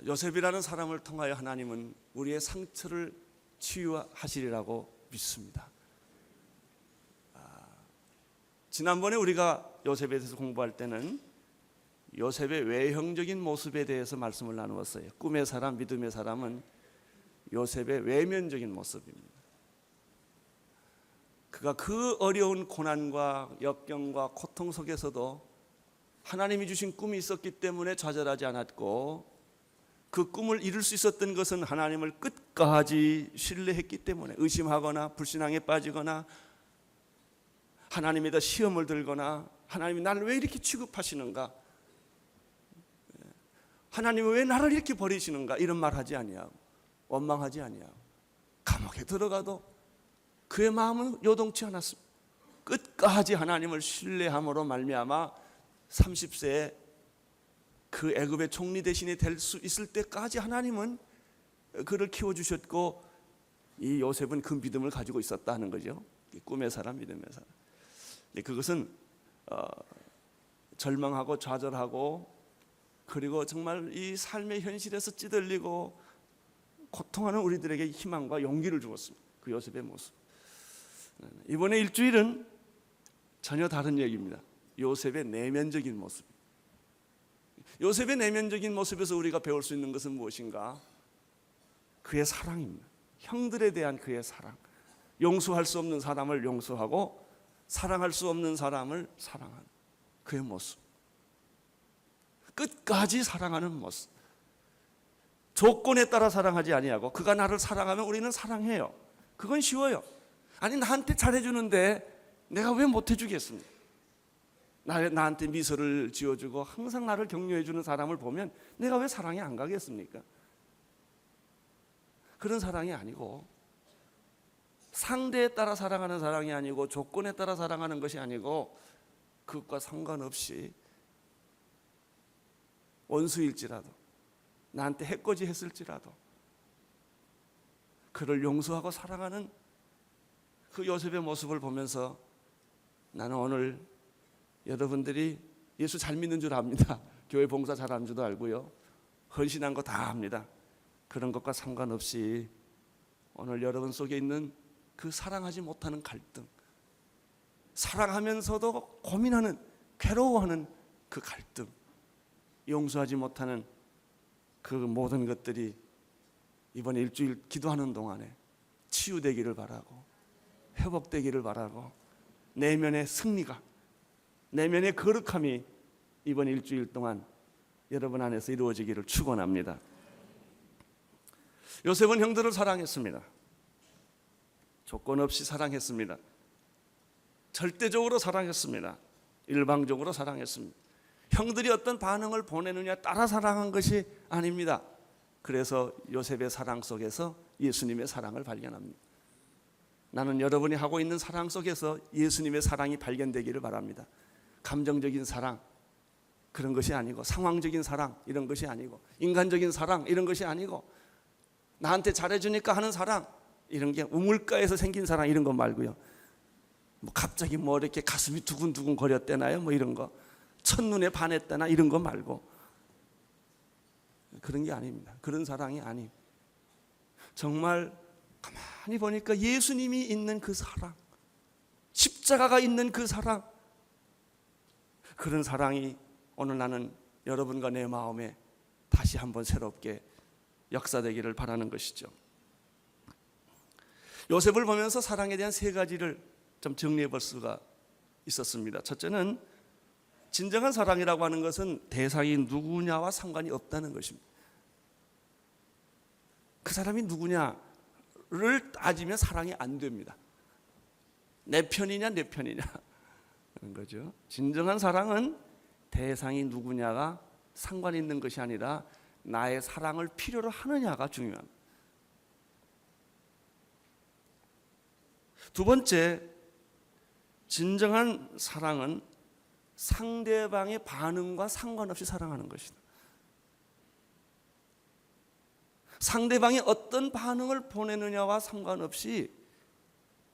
요셉이라는 사람을 통하여 하나님은 우리의 상처를 치유하시리라고 믿습니다. 지난번에 우리가 요셉에 대해서 공부할 때는 요셉의 외형적인 모습에 대해서 말씀을 나누었어요. 꿈의 사람, 믿음의 사람은 요셉의 외면적인 모습입니다. 그가 그 어려운 고난과 역경과 고통 속에서도 하나님이 주신 꿈이 있었기 때문에 좌절하지 않았고, 그 꿈을 이룰 수 있었던 것은 하나님을 끝까지 신뢰했기 때문에, 의심하거나 불신앙에 빠지거나 하나님에다 시험을 들거나 하나님이 나를 왜 이렇게 취급하시는가, 하나님이 왜 나를 이렇게 버리시는가, 이런 말 하지 아니하고 원망하지 아니하고 감옥에 들어가도 그의 마음은 요동치 않았습니다. 끝까지 하나님을 신뢰함으로 말미암아 30세에 그 애굽의 총리 대신이 될 수 있을 때까지 하나님은 그를 키워주셨고, 이 요셉은 그 믿음을 가지고 있었다는 거죠. 꿈의 사람, 믿음의 사람. 그것은 절망하고 좌절하고, 그리고 정말 이 삶의 현실에서 찌들리고 고통하는 우리들에게 희망과 용기를 주었습니다. 그 요셉의 모습. 이번에 일주일은 전혀 다른 얘기입니다. 요셉의 내면적인 모습. 요셉의 내면적인 모습에서 우리가 배울 수 있는 것은 무엇인가? 그의 사랑입니다. 형들에 대한 그의 사랑. 용서할 수 없는 사람을 용서하고 사랑할 수 없는 사람을 사랑하는 그의 모습. 끝까지 사랑하는 모습. 조건에 따라 사랑하지 아니하고, 그가 나를 사랑하면 우리는 사랑해요. 그건 쉬워요. 아니, 나한테 잘해주는데 내가 왜 못해주겠습니까? 나한테 미소를 지어주고 항상 나를 격려해주는 사람을 보면 내가 왜 사랑이 안 가겠습니까? 그런 사랑이 아니고, 상대에 따라 사랑하는 사랑이 아니고, 조건에 따라 사랑하는 것이 아니고, 그것과 상관없이 원수일지라도, 나한테 해코지 했을지라도 그를 용서하고 사랑하는 그 요셉의 모습을 보면서 나는 오늘 여러분들이 예수 잘 믿는 줄 압니다. 교회 봉사 잘하는 줄도 알고요, 헌신한 거 다 압니다. 그런 것과 상관없이 오늘 여러분 속에 있는 그 사랑하지 못하는 갈등, 사랑하면서도 고민하는, 괴로워하는 그 갈등, 용서하지 못하는 그 모든 것들이 이번 일주일 기도하는 동안에 치유되기를 바라고, 회복되기를 바라고, 내면의 승리가, 내면의 거룩함이 이번 일주일 동안 여러분 안에서 이루어지기를 축원합니다. 요셉은 형들을 사랑했습니다. 조건 없이 사랑했습니다. 절대적으로 사랑했습니다. 일방적으로 사랑했습니다. 형들이 어떤 반응을 보내느냐 따라 사랑한 것이 아닙니다. 그래서 요셉의 사랑 속에서 예수님의 사랑을 발견합니다. 나는 여러분이 하고 있는 사랑 속에서 예수님의 사랑이 발견되기를 바랍니다. 감정적인 사랑, 그런 것이 아니고, 상황적인 사랑, 이런 것이 아니고, 인간적인 사랑, 이런 것이 아니고, 나한테 잘해주니까 하는 사랑, 이런 게 우물가에서 생긴 사랑, 이런 거 말고요. 갑자기 이렇게 가슴이 두근두근 거렸대나요? 이런 거, 첫눈에 반했다나 이런 거 말고, 그런 게 아닙니다. 그런 사랑이 아니, 정말 가만히 보니까 예수님이 있는 그 사랑, 십자가가 있는 그 사랑, 그런 사랑이 오늘 나는 여러분과 내 마음에 다시 한번 새롭게 역사되기를 바라는 것이죠. 요셉을 보면서 사랑에 대한 세 가지를 좀 정리해 볼 수가 있었습니다. 첫째는 진정한 사랑이라고 하는 것은 대상이 누구냐와 상관이 없다는 것입니다. 그 사람이 누구냐를 따지면 사랑이 안 됩니다. 내 편이냐 내 편이냐 하는 거죠. 진정한 사랑은 대상이 누구냐가 상관 있는 것이 아니라 나의 사랑을 필요로 하느냐가 중요합니다. 두 번째, 진정한 사랑은 상대방의 반응과 상관없이 사랑하는 것이다. 상대방이 어떤 반응을 보내느냐와 상관없이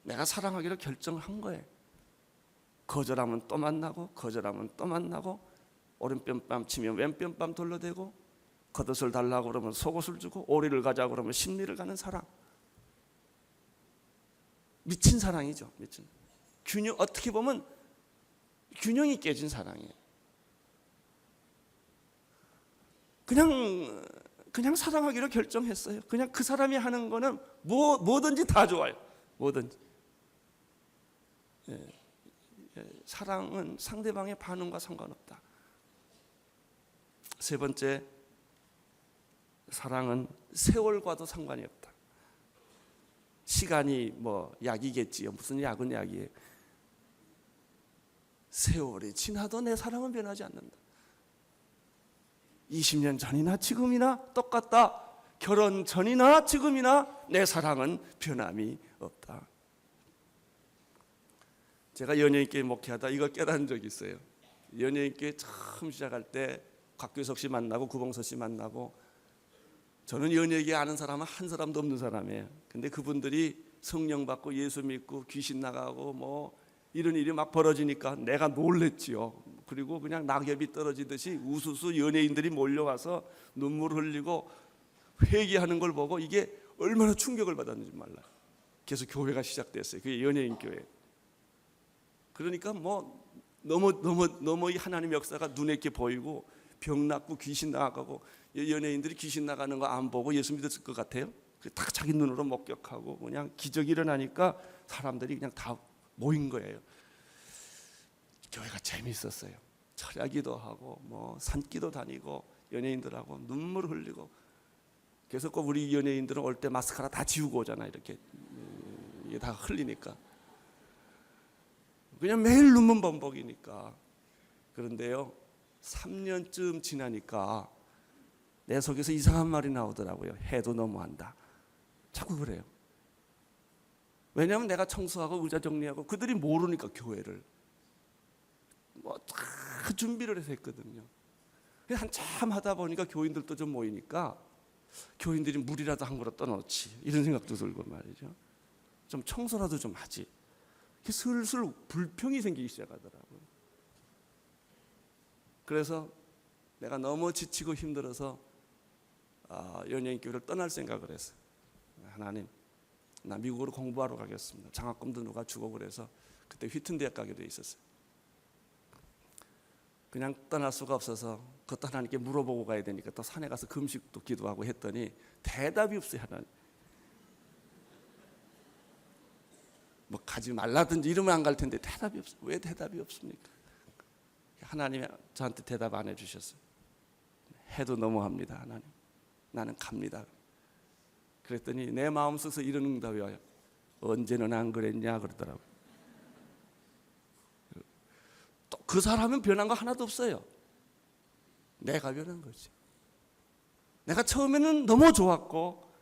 내가 사랑하기로 결정한 거예요. 거절하면 또 만나고, 거절하면 또 만나고, 오른편밤 치면 왼편밤 돌려대고, 겉옷을 달라고 그러면 속옷을 주고, 오리를 가자고 그러면 십리를 가는 사랑. 미친 사랑이죠. 미친. 어떻게 보면 균형이 깨진 사랑이에요. 그냥 사랑하기로 결정했어요. 그냥 그 사람이 하는 거는 뭐든지 다 좋아요. 뭐든지. 사랑은 상대방의 반응과 상관없다. 세 번째, 사랑은 세월과도 상관이 없다. 시간이 약이겠지요. 무슨 약은 약이에요. 세월이 지나도 내 사랑은 변하지 않는다. 20년 전이나 지금이나 똑같다. 결혼 전이나 지금이나 내 사랑은 변함이 없다. 제가 연예인교회 목회하다 이걸 깨달은 적이 있어요. 연예인교회 처음 시작할 때 곽규석 씨 만나고 구봉서 씨 만나고, 저는 연예계 아는 사람은 한 사람도 없는 사람이에요. 근데 그분들이 성령 받고 예수 믿고 귀신 나가고 이런 일이 막 벌어지니까 내가 놀랬지요. 그리고 그냥 낙엽이 떨어지듯이 우수수 연예인들이 몰려와서 눈물 흘리고 회개하는 걸 보고 이게 얼마나 충격을 받았는지 몰라요. 그래서 교회가 시작됐어요. 그게 연예인 교회. 그러니까 너무 이 하나님의 역사가 눈에 이렇게 보이고, 병 낫고 귀신 나가고, 연예인들이 귀신 나가는 거 안 보고 예수 믿었을 것 같아요. 딱 자기 눈으로 목격하고 그냥 기적이 일어나니까 사람들이 그냥 다 모인 거예요. 교회가 재미있었어요. 철야기도 하고 산기도 다니고 연예인들하고 눈물 흘리고. 그래서 꼭 우리 연예인들은 올 때 마스카라 다 지우고 오잖아요. 이렇게 이게 다 흘리니까. 그냥 매일 눈물 범벅이니까. 그런데요, 3년쯤 지나니까 내 속에서 이상한 말이 나오더라고요. 해도 너무한다. 자꾸 그래요. 왜냐하면 내가 청소하고 의자 정리하고, 그들이 모르니까 교회를 다 준비를 해서 했거든요. 한참 하다 보니까 교인들도 좀 모이니까 교인들이 물이라도 한 그릇 떠놓지, 이런 생각도 들고 말이죠. 좀 청소라도 좀 하지. 슬슬 불평이 생기기 시작하더라고요. 그래서 내가 너무 지치고 힘들어서 연예인교회를 떠날 생각을 했어요. 하나님, 나 미국으로 공부하러 가겠습니다. 장학금도 누가 주고 그래서 그때 휘튼 대학 가게 돼 있었어요. 그냥 떠날 수가 없어서 그것도 하나님께 물어보고 가야 되니까 또 산에 가서 금식도 기도하고 했더니 대답이 없어요. 하나님. 가지 말라든지 이러면 안 갈 텐데 대답이 없어요. 왜 대답이 없습니까? 하나님이 저한테 대답 안 해주셨어요. 해도 너무합니다. 하나님, 나는 갑니다. 그랬더니 내 마음속에서 이런 응답이 와요. 언제는 안 그랬냐 그러더라고요. 또 그 사람은 변한 거 하나도 없어요. 내가 변한 거지. 내가 처음에는 너무 좋았고,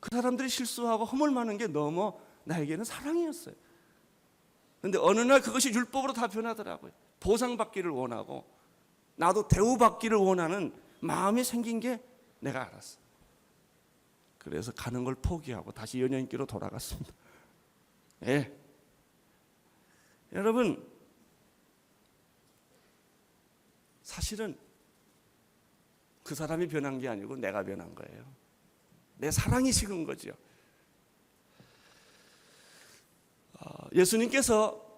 그 사람들이 실수하고 허물 많은 게 너무 나에게는 사랑이었어요. 그런데 어느 날 그것이 율법으로 다 변하더라고요. 보상받기를 원하고 나도 대우받기를 원하는 마음이 생긴 게 내가 알았어. 그래서 가는 걸 포기하고 다시 연예인교로 돌아갔습니다. 예. 여러분, 사실은 그 사람이 변한 게 아니고 내가 변한 거예요. 내 사랑이 식은 거죠. 예수님께서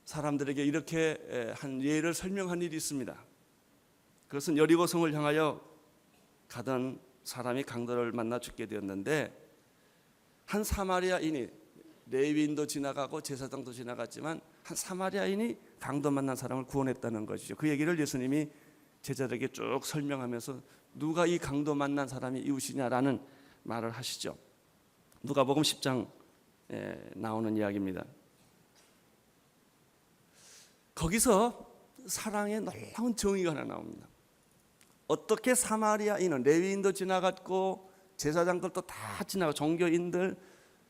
사람들에게 이렇게 한 예를 설명한 일이 있습니다. 그것은 여리고성을 향하여 가던 사람이 강도를 만나 죽게 되었는데, 한 사마리아인이, 레위인도 지나가고 제사장도 지나갔지만 한 사마리아인이 강도 만난 사람을 구원했다는 것이죠. 그 얘기를 예수님이 제자들에게 쭉 설명하면서 누가 이 강도 만난 사람이 이웃이냐라는 말을 하시죠. 누가복음 10장에 나오는 이야기입니다. 거기서 사랑의 놀라운 정의가 하나 나옵니다. 어떻게 사마리아인은, 레위인도 지나갔고 제사장들도 다 지나가고 종교인들,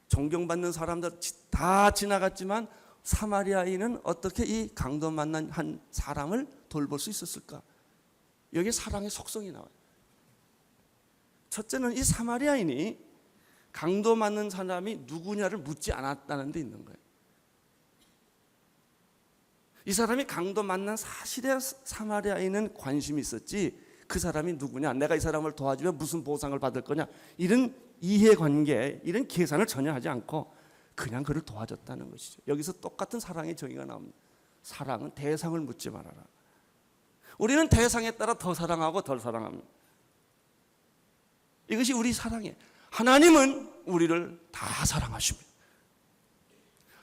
존경받는 사람들 다 지나갔지만 사마리아인은 어떻게 이 강도 만난 한 사람을 돌볼 수 있었을까? 여기 사랑의 속성이 나와요. 첫째는 이 사마리아인이 강도 맞는 사람이 누구냐를 묻지 않았다는 데 있는 거예요. 이 사람이 강도 만난 사실에 사마리아인은 관심이 있었지, 그 사람이 누구냐, 내가 이 사람을 도와주면 무슨 보상을 받을 거냐, 이런 이해관계, 이런 계산을 전혀 하지 않고 그냥 그를 도와줬다는 것이죠. 여기서 똑같은 사랑의 정의가 나옵니다. 사랑은 대상을 묻지 말아라. 우리는 대상에 따라 더 사랑하고 덜 사랑합니다. 이것이 우리 사랑이에요. 하나님은 우리를 다 사랑하십니다.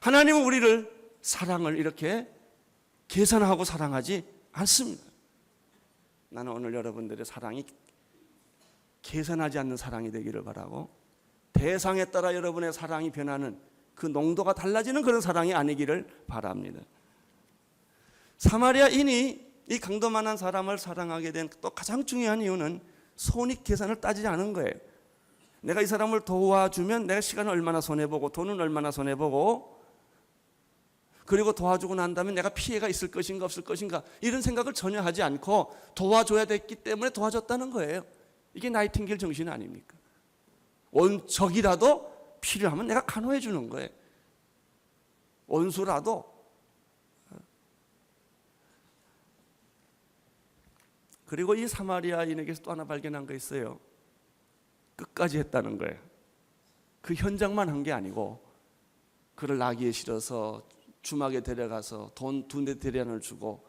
하나님은 우리를 사랑을 이렇게 계산하고 사랑하지 않습니다. 나는 오늘 여러분들의 사랑이 계산하지 않는 사랑이 되기를 바라고, 대상에 따라 여러분의 사랑이 변하는 그 농도가 달라지는 그런 사랑이 아니기를 바랍니다. 사마리아인이 이 강도만한 사람을 사랑하게 된 또 가장 중요한 이유는 손익 계산을 따지지 않은 거예요. 내가 이 사람을 도와주면 내가 시간을 얼마나 손해보고 돈은 얼마나 손해보고, 그리고 도와주고 난 다음에 내가 피해가 있을 것인가 없을 것인가 이런 생각을 전혀 하지 않고 도와줘야 됐기 때문에 도와줬다는 거예요. 이게 나이팅게일 정신 아닙니까? 적이라도 필요하면 내가 간호해 주는 거예요. 원수라도. 그리고 이 사마리아인에게서 또 하나 발견한 거 있어요. 끝까지 했다는 거예요. 그 현장만 한 게 아니고 그를 나귀에 실어서 주막에 데려가서 돈 2대리안을 주고,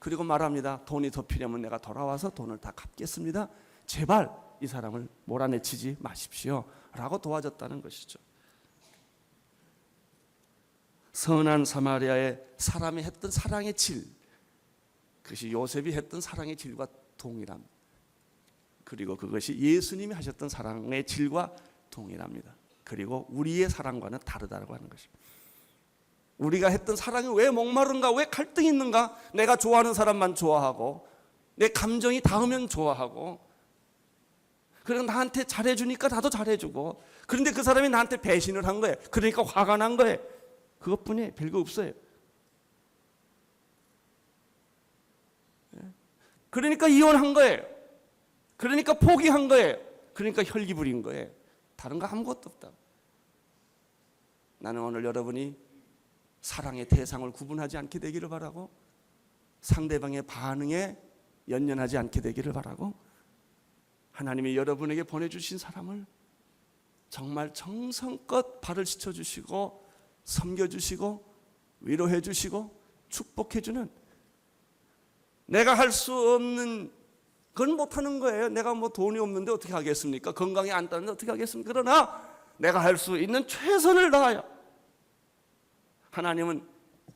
그리고 말합니다. 돈이 더 필요하면 내가 돌아와서 돈을 다 갚겠습니다. 제발 이 사람을 몰아내치지 마십시오 라고 도와줬다는 것이죠. 선한 사마리아의 사람이 했던 사랑의 질, 그것이 요셉이 했던 사랑의 질과 동일합니다. 그리고 그것이 예수님이 하셨던 사랑의 질과 동일합니다. 그리고 우리의 사랑과는 다르다고 하는 것입니다. 우리가 했던 사랑이 왜 목마른가, 왜 갈등이 있는가, 내가 좋아하는 사람만 좋아하고 내 감정이 닿으면 좋아하고, 그리고 나한테 잘해주니까 나도 잘해주고, 그런데 그 사람이 나한테 배신을 한 거예요. 그러니까 화가 난 거예요. 그것뿐이에요. 별거 없어요. 그러니까 이혼한 거예요. 그러니까 포기한 거예요. 그러니까 혈기 부린 거예요. 다른 거 아무것도 없다. 나는 오늘 여러분이 사랑의 대상을 구분하지 않게 되기를 바라고, 상대방의 반응에 연연하지 않게 되기를 바라고, 하나님이 여러분에게 보내주신 사람을 정말 정성껏 발을 씻어주시고 섬겨주시고 위로해주시고 축복해주는, 내가 할 수 없는 그건 못하는 거예요. 내가 뭐 돈이 없는데 어떻게 하겠습니까? 건강이 안 따는데 어떻게 하겠습니까? 그러나 내가 할 수 있는 최선을 다하여, 하나님은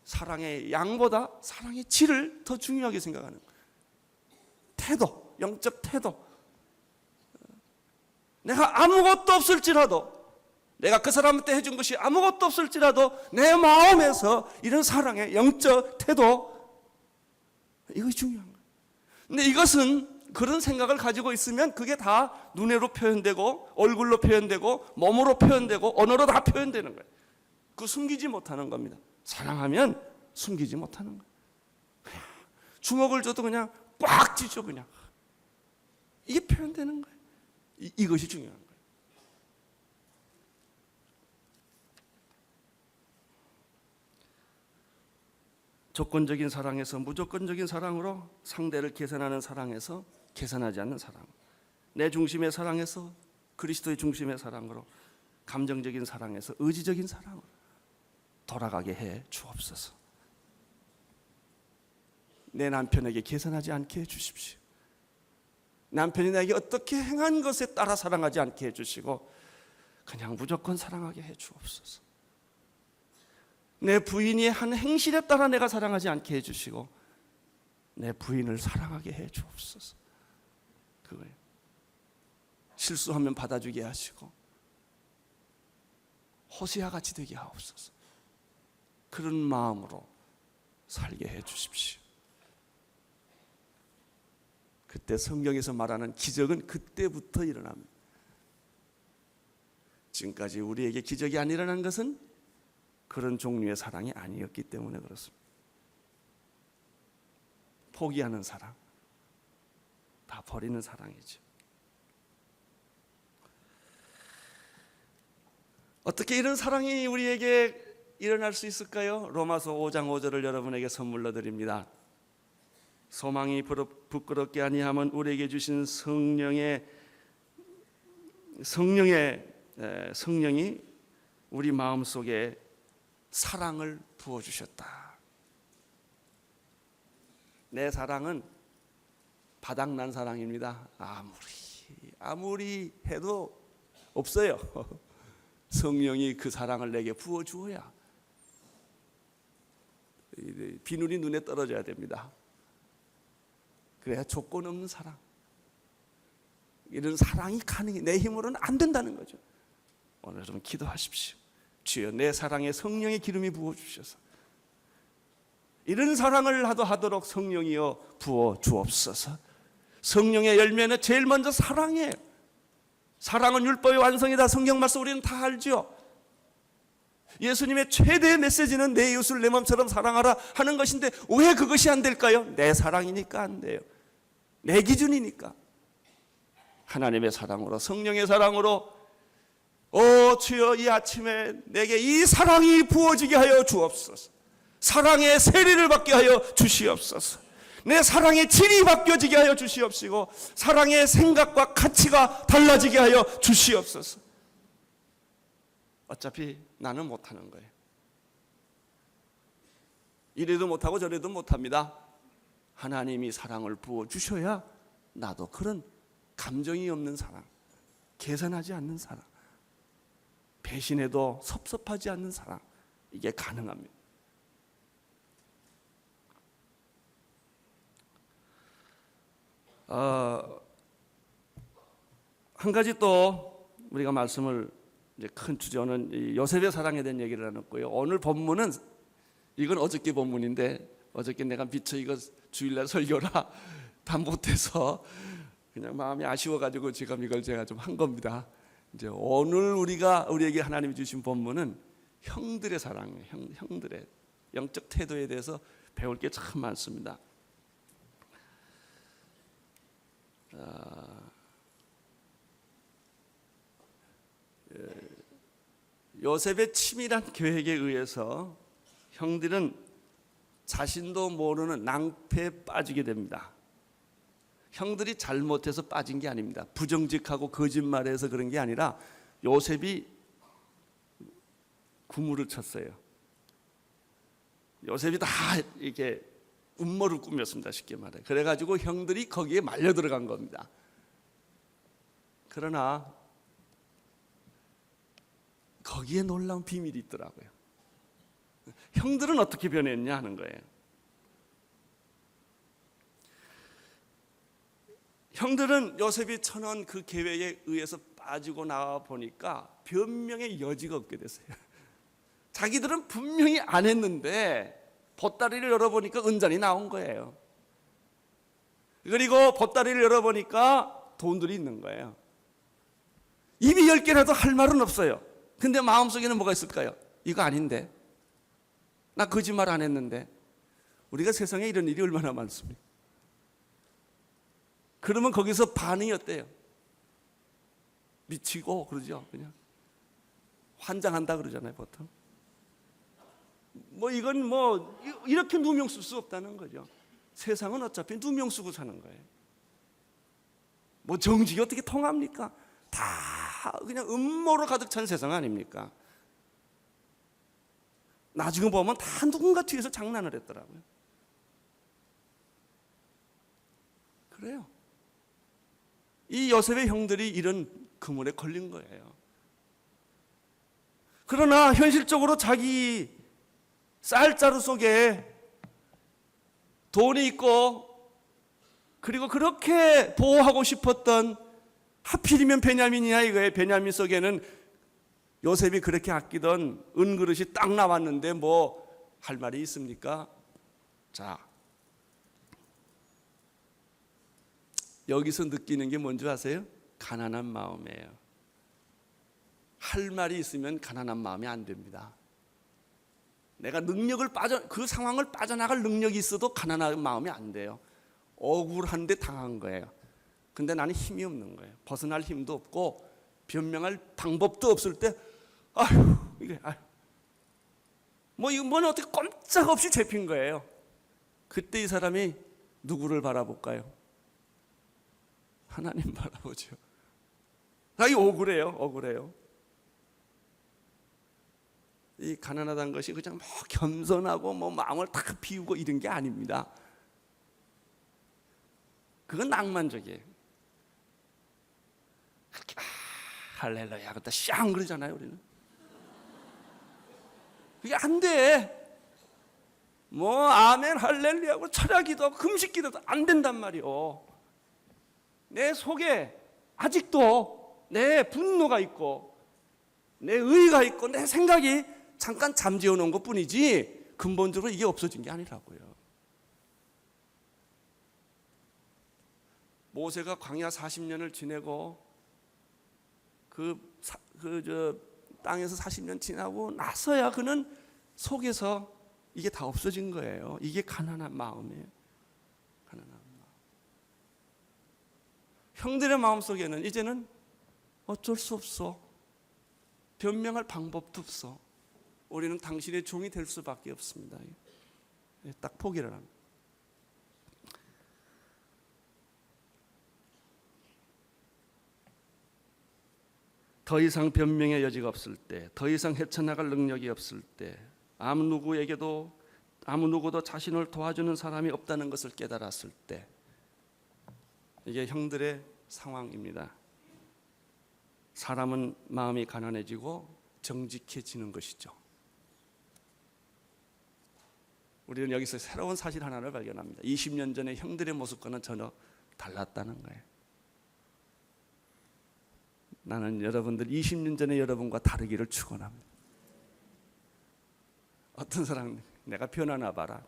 사랑의 양보다 사랑의 질을 더 중요하게 생각하는 거예요. 태도, 영적 태도. 내가 아무것도 없을지라도, 내가 그 사람한테 해준 것이 아무것도 없을지라도 내 마음에서 이런 사랑의 영적 태도, 이것이 중요한 거예요. 근데 이것은 그런 생각을 가지고 있으면 그게 다 눈으로 표현되고 얼굴로 표현되고 몸으로 표현되고 언어로 다 표현되는 거예요. 그 숨기지 못하는 겁니다. 사랑하면 숨기지 못하는 거예요. 주먹을 줘도 그냥 꽉 쥐죠. 그냥 이게 표현되는 거예요. 이것이 중요한 거예요. 조건적인 사랑에서 무조건적인 사랑으로, 상대를 계산하는 사랑에서 계산하지 않는 사랑, 내 중심의 사랑에서 그리스도의 중심의 사랑으로, 감정적인 사랑에서 의지적인 사랑으로 돌아가게 해 주옵소서. 내 남편에게 계산하지 않게 해 주십시오. 남편이 나에게 어떻게 행한 것에 따라 사랑하지 않게 해 주시고 그냥 무조건 사랑하게 해 주옵소서. 내 부인이 한 행실에 따라 내가 사랑하지 않게 해 주시고 내 부인을 사랑하게 해 주옵소서. 그거예요. 실수하면 받아주게 하시고 호세아 같이 되게 하옵소서. 그런 마음으로 살게 해 주십시오. 그때 성경에서 말하는 기적은 그때부터 일어납니다. 지금까지 우리에게 기적이 안 일어난 것은 그런 종류의 사랑이 아니었기 때문에 그렇습니다. 포기하는 사랑, 다 버리는 사랑이죠. 어떻게 이런 사랑이 우리에게 일어날 수 있을까요? 로마서 5장 5절을 여러분에게 선물로 드립니다. 소망이 부끄럽게 아니하면 우리에게 주신 성령이 우리 마음속에 사랑을 부어주셨다. 내 사랑은 바닥난 사랑입니다. 아무리 해도 없어요. 성령이 그 사랑을 내게 부어주어야 비누리 눈에 떨어져야 됩니다. 그래야 조건 없는 사랑, 이런 사랑이 가능해. 내 힘으로는 안 된다는 거죠. 오늘 좀 기도하십시오. 주여, 내 사랑에 성령의 기름이 부어주셔서 이런 사랑을 하도록 성령이여 부어 주옵소서. 성령의 열매는 제일 먼저 사랑이에요. 사랑은 율법의 완성이다. 성경 말씀 우리는 다 알죠. 예수님의 최대의 메시지는 내 이웃을 내 마음처럼 사랑하라 하는 것인데 왜 그것이 안 될까요? 내 사랑이니까 안 돼요. 내 기준이니까. 하나님의 사랑으로, 성령의 사랑으로, 주여, 이 아침에 내게 이 사랑이 부어지게 하여 주옵소서. 사랑의 세례를 받게 하여 주시옵소서. 내 사랑의 질이 바뀌어지게 하여 주시옵시고 사랑의 생각과 가치가 달라지게 하여 주시옵소서. 어차피 나는 못하는 거예요. 이래도 못하고 저래도 못합니다. 하나님이 사랑을 부어주셔야 나도 그런 감정이 없는 사랑, 계산하지 않는 사랑, 배신해도 섭섭하지 않는 사랑, 이게 가능합니다. 한 가지 또 우리가 말씀을 이제 큰 주제는 요셉의 사랑에 대한 얘기를 나눴고요. 오늘 본문은 이건 어저께 본문인데 어저께 내가 미처 이거 주일날 설교라 다 못해서 그냥 마음이 아쉬워가지고 지금 이걸 제가 좀 한 겁니다. 이제 오늘 우리에게 하나님이 주신 본문은 형들의 사랑이에요. 형들의 영적 태도에 대해서 배울 게 참 많습니다. 요셉의 치밀한 계획에 의해서 형들은 자신도 모르는 낭패에 빠지게 됩니다. 형들이 잘못해서 빠진 게 아닙니다. 부정직하고 거짓말해서 그런 게 아니라 요셉이 구물을 쳤어요. 요셉이 다 이렇게 음모를 꾸몄습니다. 쉽게 말해. 그래가지고 형들이 거기에 말려 들어간 겁니다. 그러나 거기에 놀라운 비밀이 있더라고요. 형들은 어떻게 변했냐 하는 거예요. 형들은 요셉이 쳐놓은 그 계획에 의해서 빠지고 나와 보니까 변명의 여지가 없게 됐어요. 자기들은 분명히 안 했는데 보따리를 열어보니까 은잔이 나온 거예요. 그리고 보따리를 열어보니까 돈들이 있는 거예요. 입이 10개라도 할 말은 없어요. 근데 마음속에는 뭐가 있을까요? 이거 아닌데, 나 거짓말 안 했는데. 우리가 세상에 이런 일이 얼마나 많습니까? 그러면 거기서 반응이 어때요? 미치고 그러죠. 그냥 환장한다 그러잖아요, 보통. 이건 이렇게 누명 쓸 수 없다는 거죠. 세상은 어차피 누명 쓰고 사는 거예요. 정직이 어떻게 통합니까? 다 그냥 음모로 가득 찬 세상 아닙니까? 나중에 보면 다 누군가 뒤에서 장난을 했더라고요. 그래요. 이 요셉의 형들이 이런 그물에 걸린 거예요. 그러나 현실적으로 자기 쌀자루 속에 돈이 있고 그리고 그렇게 보호하고 싶었던, 하필이면 베냐민이야 이거예요. 베냐민 속에는 요셉이 그렇게 아끼던 은그릇이 딱 나왔는데 할 말이 있습니까? 자, 여기서 느끼는 게 뭔지 아세요? 가난한 마음이에요. 할 말이 있으면 가난한 마음이 안 됩니다. 내가 그 상황을 빠져나갈 능력이 있어도 가난한 마음이 안 돼요. 억울한데 당한 거예요. 근데 나는 힘이 없는 거예요. 벗어날 힘도 없고 변명할 방법도 없을 때, 이게 뭐 이건 어떻게 꼼짝없이 잡힌 거예요. 그때 이 사람이 누구를 바라볼까요? 하나님 바라보죠. 이 억울해요. 이 가난하다는 것이 그냥 뭐 겸손하고 뭐 마음을 탁 비우고 이런 게 아닙니다. 그건 낭만적이에요. 할렐루야 그때 샹 그러잖아요 우리는. 그게 안 돼. 뭐 아멘 할렐루야고 철야기도 금식기도도 안 된단 말이요. 내 속에 아직도 내 분노가 있고 내 의의가 있고 내 생각이 잠깐 잠재워 놓은 것뿐이지 근본적으로 이게 없어진 게 아니라고요. 모세가 광야 40년을 지내고 땅에서 40년 지나고 나서야 그는 속에서 이게 다 없어진 거예요. 이게 가난한 마음이에요. 가난한 마음. 형들의 마음속에는 이제는 어쩔 수 없어. 변명할 방법도 없어. 우리는 당신의 종이 될 수밖에 없습니다. 딱 포기를 합니다. 더 이상 변명의 여지가 없을 때, 더 이상 헤쳐나갈 능력이 없을 때, 아무 누구도 자신을 도와주는 사람이 없다는 것을 깨달았을 때, 이게 형들의 상황입니다. 사람은 마음이 가난해지고 정직해지는 것이죠. 우리는 여기서 새로운 사실 하나를 발견합니다. 20년 전에 형들의 모습과는 전혀 달랐다는 거예요. 나는 여러분들 20년 전에 여러분과 다르기를 축원합니다. 어떤 사람 내가 변하나 봐라.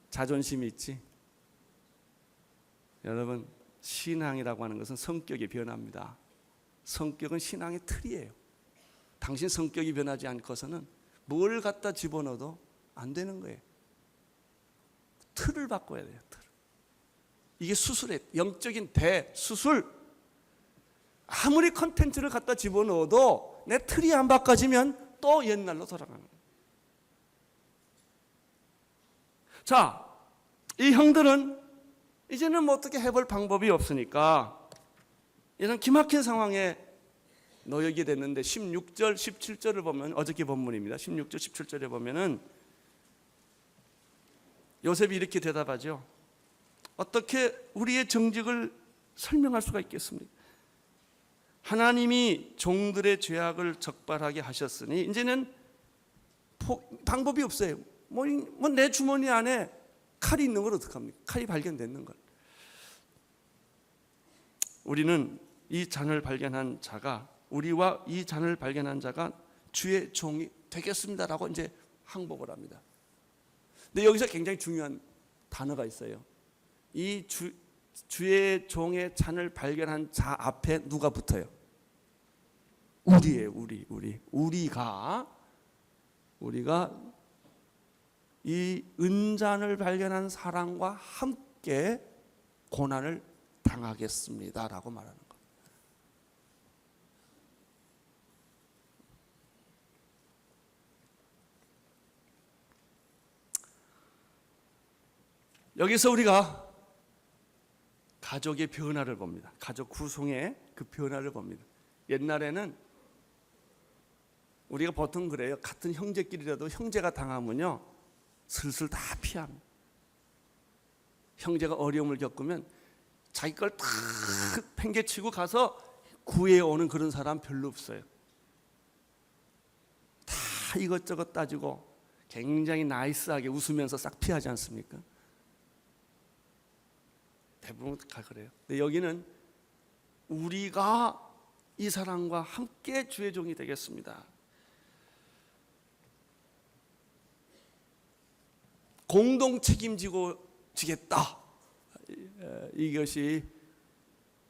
자존심이 있지. 여러분 신앙이라고 하는 것은 성격이 변합니다. 성격은 신앙의 틀이에요. 당신 성격이 변하지 않고서는 뭘 갖다 집어넣어도 안 되는 거예요. 틀을 바꿔야 돼요. 틀. 이게 수술이에요. 영적인 대수술. 아무리 컨텐츠를 갖다 집어넣어도 내 틀이 안 바꿔지면 또 옛날로 돌아가는 거예요. 자, 이 형들은 이제는 뭐 어떻게 해볼 방법이 없으니까 이런 기막힌 상황에 놓이게 됐는데 16절, 17절을 보면 어저께 본문입니다. 16절, 17절에 보면은 요셉이 이렇게 대답하죠. 어떻게 우리의 정직을 설명할 수가 있겠습니까? 하나님이 종들의 죄악을 적발하게 하셨으니 이제는 방법이 없어요. 뭐 내 주머니 안에 칼이 있는 걸 어떡합니까? 칼이 발견됐는 걸. 우리는 이 잔을 발견한 자가 우리와 이 잔을 발견한 자가 주의 종이 되겠습니다라고 이제 항복을 합니다. 근데 여기서 굉장히 중요한 단어가 있어요. 이 주의 종의 잔을 발견한 자 앞에 누가 붙어요? 우리예요. 우리가 이 은잔을 발견한 사람과 함께 고난을 당하겠습니다라고 말하는 것. 여기서 우리가 가족의 변화를 봅니다. 가족 구성의 그 변화를 봅니다. 옛날에는 우리가 보통 그래요. 같은 형제끼리라도 형제가 당하면요 슬슬 다 피합니다. 형제가 어려움을 겪으면 자기 걸 다 팽개치고 가서 구해오는 그런 사람 별로 없어요. 다 이것저것 따지고 굉장히 나이스하게 웃으면서 싹 피하지 않습니까? 대부분 다 그래요. 근데 여기는 우리가 이 사람과 함께 주의 종이 되겠습니다. 공동 책임지고 지겠다. 이것이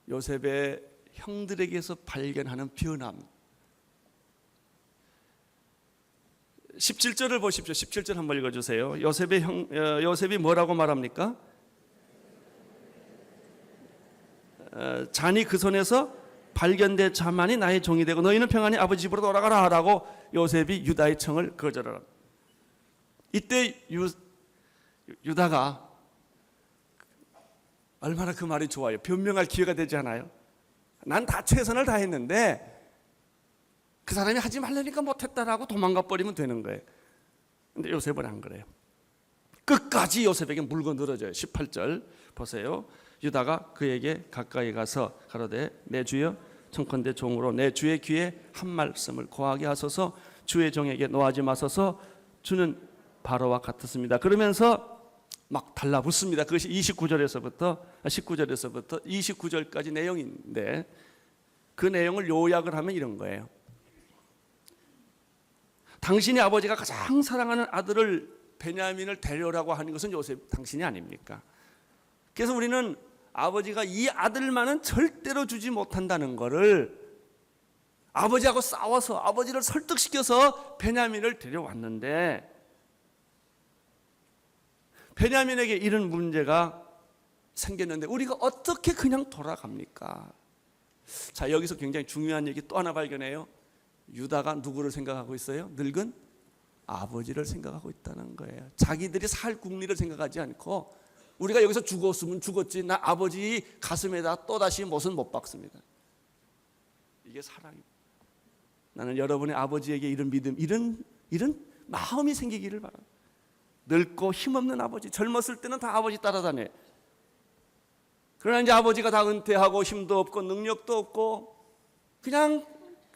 요셉의 형들에게서 발견하는 변화입니다. 17절을 보십시오. 17절 한번 읽어주세요. 요셉이 뭐라고 말합니까? 잔이 그 손에서 발견된 자만이 나의 종이 되고 너희는 평안히 아버지 집으로 돌아가라 라고 요셉이 유다의 청을 거절하라. 이때 유다가 얼마나 그 말이 좋아요. 변명할 기회가 되지 않아요? 난 다 최선을 다했는데 그 사람이 하지 말라니까 못했다라고 도망가 버리면 되는 거예요. 근데 요셉은 안 그래요. 끝까지 요셉에게 물고 늘어져요. 18절 보세요. 유다가 그에게 가까이 가서 가로되 내 주여 청컨대 종으로 내 주의 귀에 한 말씀을 고하게 하소서. 주의 종에게 노하지 마소서. 주는 바로와 같았습니다. 그러면서 막 달라붙습니다. 그것이 19절에서부터 29절까지 내용인데 그 내용을 요약을 하면 이런 거예요. 당신이 아버지가 가장 사랑하는 아들을 베냐민을 데려오라고 하는 것은 요셉 당신이 아닙니까? 그래서 우리는 아버지가 이 아들만은 절대로 주지 못한다는 것을 아버지하고 싸워서 아버지를 설득시켜서 베냐민을 데려왔는데 베냐민에게 이런 문제가 생겼는데 우리가 어떻게 그냥 돌아갑니까? 자, 여기서 굉장히 중요한 얘기 또 하나 발견해요. 유다가 누구를 생각하고 있어요? 늙은 아버지를 생각하고 있다는 거예요. 자기들이 살 국리를 생각하지 않고 우리가 여기서 죽었으면 죽었지 나 아버지 가슴에다 또다시 못은 못 박습니다. 이게 사랑입니다. 나는 여러분의 아버지에게 이런 믿음, 이런 마음이 생기기를 바랍니다. 늙고 힘없는 아버지, 젊었을 때는 다 아버지 따라다녀. 그러나 이제 아버지가 다 은퇴하고 힘도 없고 능력도 없고 그냥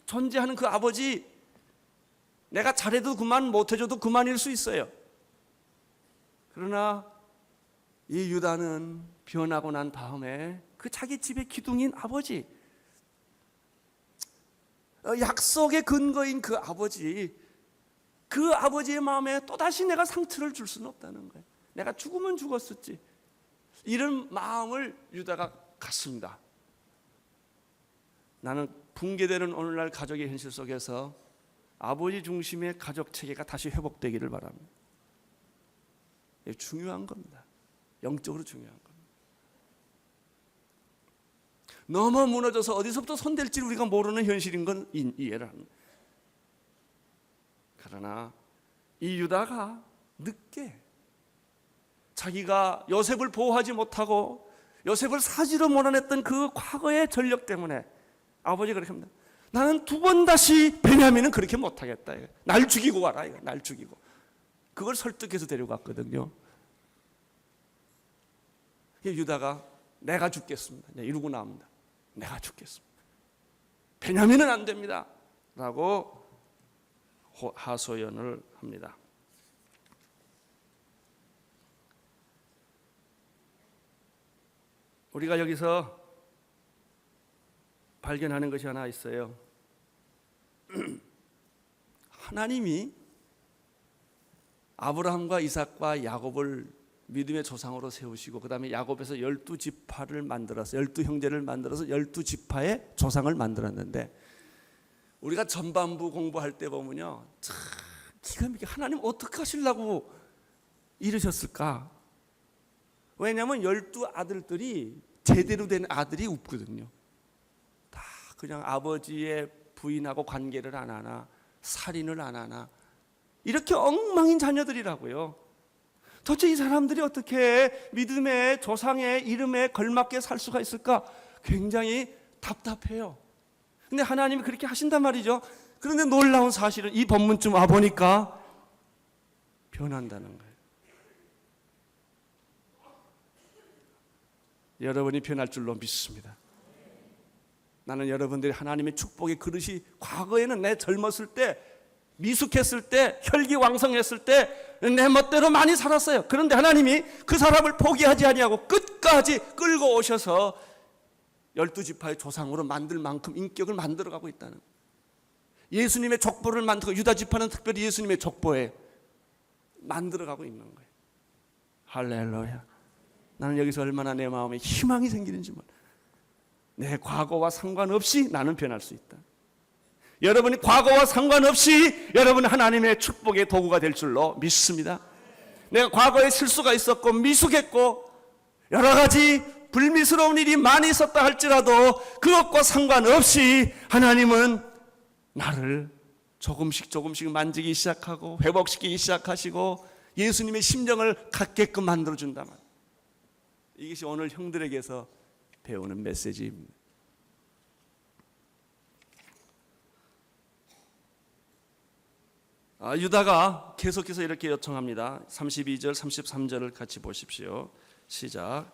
존재하는 그 아버지, 내가 잘해도 그만 못해줘도 그만일 수 있어요. 그러나 이 유다는 변하고 난 다음에 그 자기 집의 기둥인 아버지, 약속의 근거인 그 아버지, 그 아버지의 마음에 또다시 내가 상처를 줄 수는 없다는 거예요. 내가 죽으면 죽었었지. 이런 마음을 유다가 갖습니다. 나는 붕괴되는 오늘날 가족의 현실 속에서 아버지 중심의 가족 체계가 다시 회복되기를 바랍니다. 이게 중요한 겁니다. 영적으로 중요한 겁니다. 너무 무너져서 어디서부터 손댈지 우리가 모르는 현실인 건 이해를 합니다. 그러나 이 유다가 늦게 자기가 요셉을 보호하지 못하고 요셉을 사지로 몰아냈던 그 과거의 전력 때문에 아버지가 그렇게 합니다. 나는 두 번 다시 베냐민은 그렇게 못하겠다. 날 죽이고 와라. 날 죽이고. 그걸 설득해서 데려갔거든요. 유다가 내가 죽겠습니다. 이러고 나옵니다. 내가 죽겠습니다. 베냐민은 안 됩니다. 라고 하소연을 합니다. 우리가 여기서 발견하는 것이 하나 있어요. 하나님이 아브라함과 이삭과 야곱을 믿음의 조상으로 세우시고 그 다음에 야곱에서 12지파를 만들어서 12형제를 만들어서 12지파의 조상을 만들었는데 우리가 전반부 공부할 때 보면요, 참 기가 막히게 하나님 어떻게 하시려고 이러셨을까? 왜냐하면 12아들들이 제대로 된 아들이 없거든요. 다 그냥 아버지의 부인하고 관계를 안 하나, 살인을 안 하나, 이렇게 엉망인 자녀들이라고요. 도대체 이 사람들이 어떻게 믿음의 조상의 이름에 걸맞게 살 수가 있을까? 굉장히 답답해요. 근데 하나님이 그렇게 하신단 말이죠. 그런데 놀라운 사실은 이 본문쯤 와보니까 변한다는 거예요. 여러분이 변할 줄로 믿습니다. 나는 여러분들이 하나님의 축복의 그릇이 과거에는 내 젊었을 때, 미숙했을 때, 혈기왕성했을 때 내 멋대로 많이 살았어요. 그런데 하나님이 그 사람을 포기하지 아니하고 끝까지 끌고 오셔서 12지파의 조상으로 만들 만큼 인격을 만들어가고 있다는, 예수님의 족보를 만들고, 유다지파는 특별히 예수님의 족보에 만들어가고 있는 거예요. 할렐루야. 나는 여기서 얼마나 내 마음에 희망이 생기는지 몰라. 내 과거와 상관없이 나는 변할 수 있다. 여러분이 과거와 상관없이 여러분은 하나님의 축복의 도구가 될 줄로 믿습니다. 내가 과거에 실수가 있었고 미숙했고 여러 가지 불미스러운 일이 많이 있었다 할지라도 그것과 상관없이 하나님은 나를 조금씩 만지기 시작하고 회복시키기 시작하시고 예수님의 심정을 갖게끔 만들어준다 말. 이것이 오늘 형들에게서 배우는 메시지입니다. 유다가 계속해서 이렇게 요청합니다. 32절 33절을 같이 보십시오. 시작.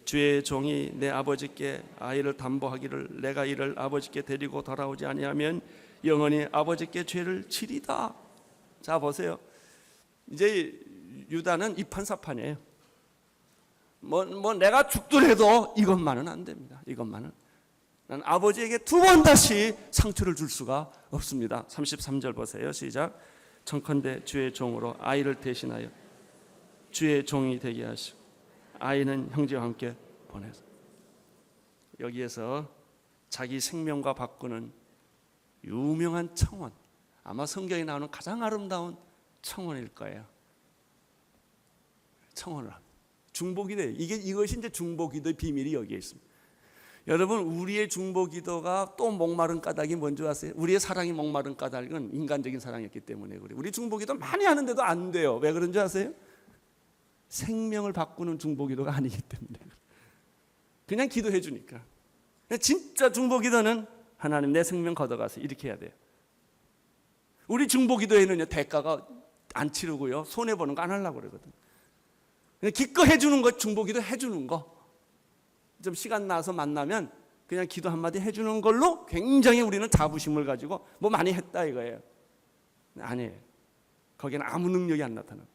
주의 종이 내 아버지께 아이를 담보하기를 내가 이를 아버지께 데리고 돌아오지 아니하면 영원히 아버지께 죄를 지리다. 자 보세요. 이제 유다는 이판사판이에요. 뭐 내가 죽더라도 이것만은 안 됩니다. 이것만은 난 아버지에게 두 번 다시 상처를 줄 수가 없습니다. 33절 보세요. 시작. 청컨대 주의 종으로 아이를 대신하여 주의 종이 되게 하시고 아이는 형제와 함께 보내서. 여기에서 자기 생명과 바꾸는 유명한 청원, 아마 성경에 나오는 가장 아름다운 청원일 거예요. 청원을 합니다. 중보기도. 이것이 이제 중보기도의 비밀이 여기에 있습니다. 여러분, 우리의 중보기도가 또 목마른 까닭이 뭔지 아세요? 우리의 사랑이 목마른 까닭은 인간적인 사랑이었기 때문에 그래요. 우리 중보기도 많이 하는데도 안 돼요. 왜 그런지 아세요? 생명을 바꾸는 중보기도가 아니기 때문에. 그냥 기도해 주니까. 진짜 중보기도는 하나님 내 생명 걷어가서 이렇게 해야 돼요. 우리 중보기도에는요, 대가가 안 치르고요, 손해보는 거 안 하려고 그러거든. 기꺼이 해주는 거, 중보기도 해주는 거. 좀 시간 나서 만나면 그냥 기도 한마디 해주는 걸로 굉장히 우리는 자부심을 가지고 뭐 많이 했다 이거예요. 아니에요. 거기는 아무 능력이 안 나타나요.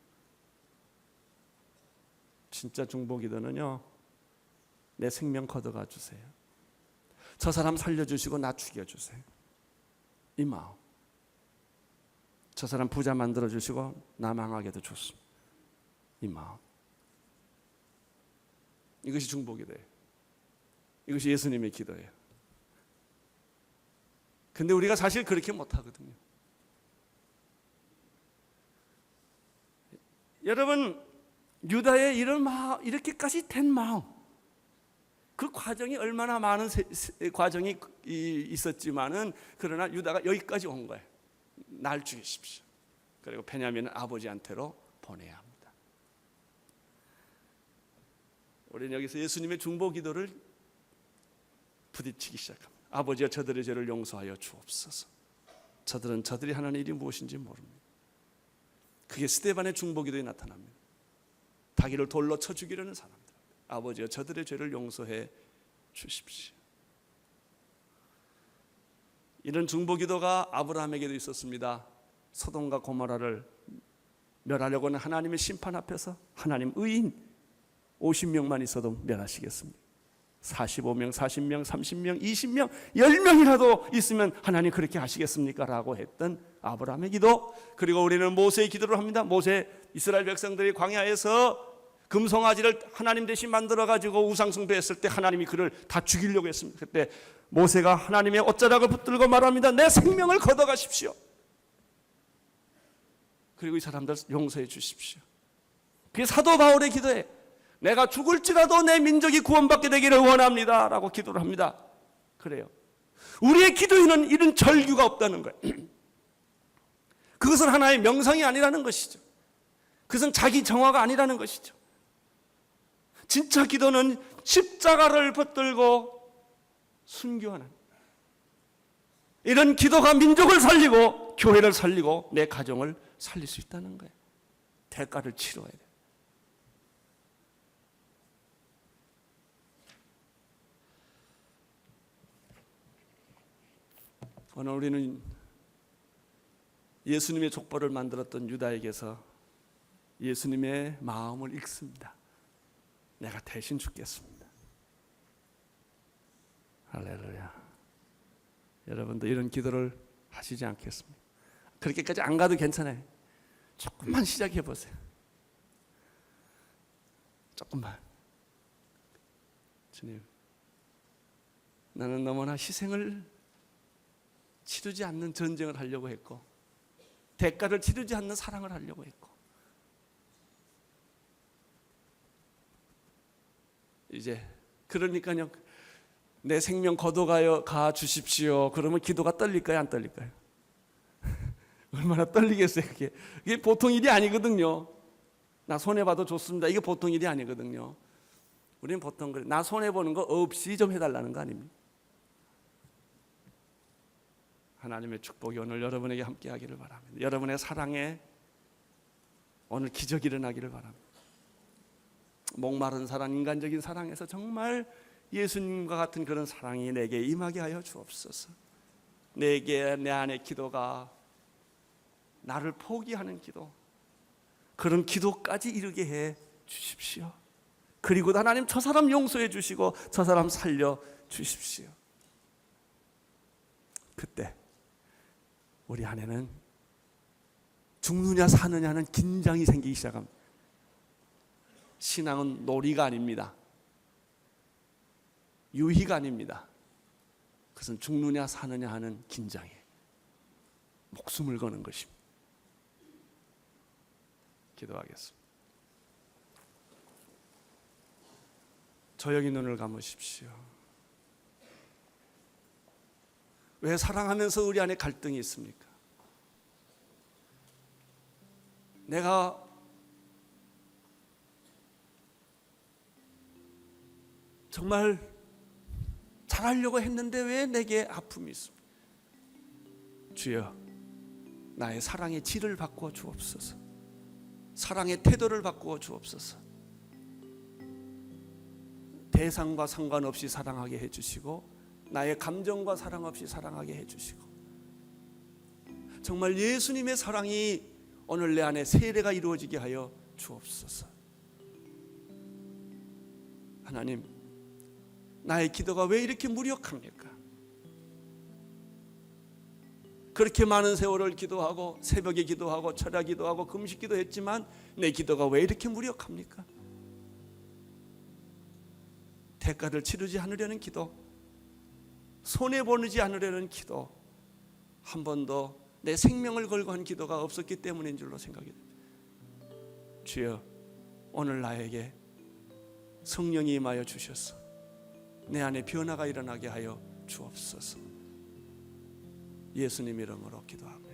진짜 중보기도는요, 내 생명 걷어가 주세요. 저 사람 살려주시고 나 죽여주세요. 이 마음. 저 사람 부자 만들어주시고 나 망하게도 좋습니다. 이 마음. 이것이 중보기도예요. 이것이 예수님의 기도예요. 근데 우리가 사실 그렇게 못하거든요. 여러분, 유다의 이런 마음, 이렇게까지 된 마음, 그 과정이 얼마나 많은 과정이 있었지만은, 그러나 유다가 여기까지 온 거예요. 날 죽이십시오. 그리고 베냐민은 아버지한테로 보내야 합니다. 우리는 여기서 예수님의 중보기도를 부딪히기 시작합니다. 아버지여, 저들의 죄를 용서하여 주옵소서. 저들은 저들이 하는 일이 무엇인지 모릅니다. 그게 스데반의 중보기도에 나타납니다. 자기를 돌로 쳐 죽이려는 사람들. 아버지여, 저들의 죄를 용서해 주십시오. 이런 중보기도가 아브라함에게도 있었습니다. 소돔과 고모라를 멸하려고 하는 하나님의 심판 앞에서 하나님 의인 50명만 있어도 멸하시겠습니다. 45명, 40명, 30명, 20명, 10명이라도 있으면 하나님 그렇게 하시겠습니까? 라고 했던 아브라함의 기도. 그리고 우리는 모세의 기도를 합니다. 모세, 이스라엘 백성들이 광야에서 금송아지를 하나님 대신 만들어가지고 우상숭배했을 때 하나님이 그를 다 죽이려고 했습니다. 그때 모세가 하나님의 옷자락을 붙들고 말합니다. 내 생명을 걷어가십시오. 그리고 이 사람들 용서해 주십시오. 그게 사도 바울의 기도예요. 내가 죽을지라도 내 민족이 구원받게 되기를 원합니다 라고 기도를 합니다. 그래요. 우리의 기도에는 이런 절규가 없다는 거예요. 그것은 하나의 명상이 아니라는 것이죠. 그것은 자기 정화가 아니라는 것이죠. 진짜 기도는 십자가를 붙들고 순교하는, 이런 기도가 민족을 살리고 교회를 살리고 내 가정을 살릴 수 있다는 거예요. 대가를 치러야 돼요. 오늘 우리는 예수님의 족보를 만들었던 유다에게서 예수님의 마음을 읽습니다. 내가 대신 죽겠습니다. 할렐루야. 여러분도 이런 기도를 하시지 않겠습니까? 그렇게까지 안 가도 괜찮아요. 조금만 시작해 보세요. 조금만. 주님, 나는 너무나 희생을 치르지 않는 전쟁을 하려고 했고, 대가를 치르지 않는 사랑을 하려고 했고, 이제 그러니까요, 내 생명 걷어가여 가 주십시오. 그러면 기도가 떨릴까요, 안 떨릴까요? 얼마나 떨리겠어요. 그게 보통 일이 아니거든요. 나 손해봐도 좋습니다. 이게 보통 일이 아니거든요. 우리는 보통 그래. 나 손해보는 거 없이 좀 해달라는 거 아닙니까? 하나님의 축복이 오늘 여러분에게 함께하기를 바랍니다. 여러분의 사랑에 오늘 기적이 일어나기를 바랍니다. 목마른 사랑, 인간적인 사랑에서 정말 예수님과 같은 그런 사랑이 내게 임하게 하여 주옵소서. 내게 내 안의 기도가 나를 포기하는 기도, 그런 기도까지 이르게 해 주십시오. 그리고 하나님 저 사람 용서해 주시고 저 사람 살려 주십시오. 그때 우리 안에는 죽느냐 사느냐는 긴장이 생기기 시작합니다. 신앙은 놀이가 아닙니다. 유희가 아닙니다. 그것은 죽느냐 사느냐 하는 긴장에 목숨을 거는 것입니다. 기도하겠습니다. 조용히 눈을 감으십시오. 왜 사랑하면서 우리 안에 갈등이 있습니까? 내가 정말 잘하려고 했는데 왜 내게 아픔이 있습니까? 주여, 나의 사랑의 질을 바꾸어 주옵소서. 사랑의 태도를 바꾸어 주옵소서. 대상과 상관없이 사랑하게 해주시고 나의 감정과 상관없이 사랑하게 해주시고 정말 예수님의 사랑이 오늘 내 안에 세례가 이루어지게 하여 주옵소서. 하나님, 나의 기도가 왜 이렇게 무력합니까? 그렇게 많은 세월을 기도하고 새벽에 기도하고 철야 기도하고 금식 기도했지만 내 기도가 왜 이렇게 무력합니까? 대가를 치르지 않으려는 기도, 손해보지 않으려는 기도, 한 번도 내 생명을 걸고 한 기도가 없었기 때문인 줄로 생각이 됩니다. 주여, 오늘 나에게 성령이 임하여 주셔서 내 안에 변화가 일어나게 하여 주옵소서. 예수님 이름으로 기도합니다.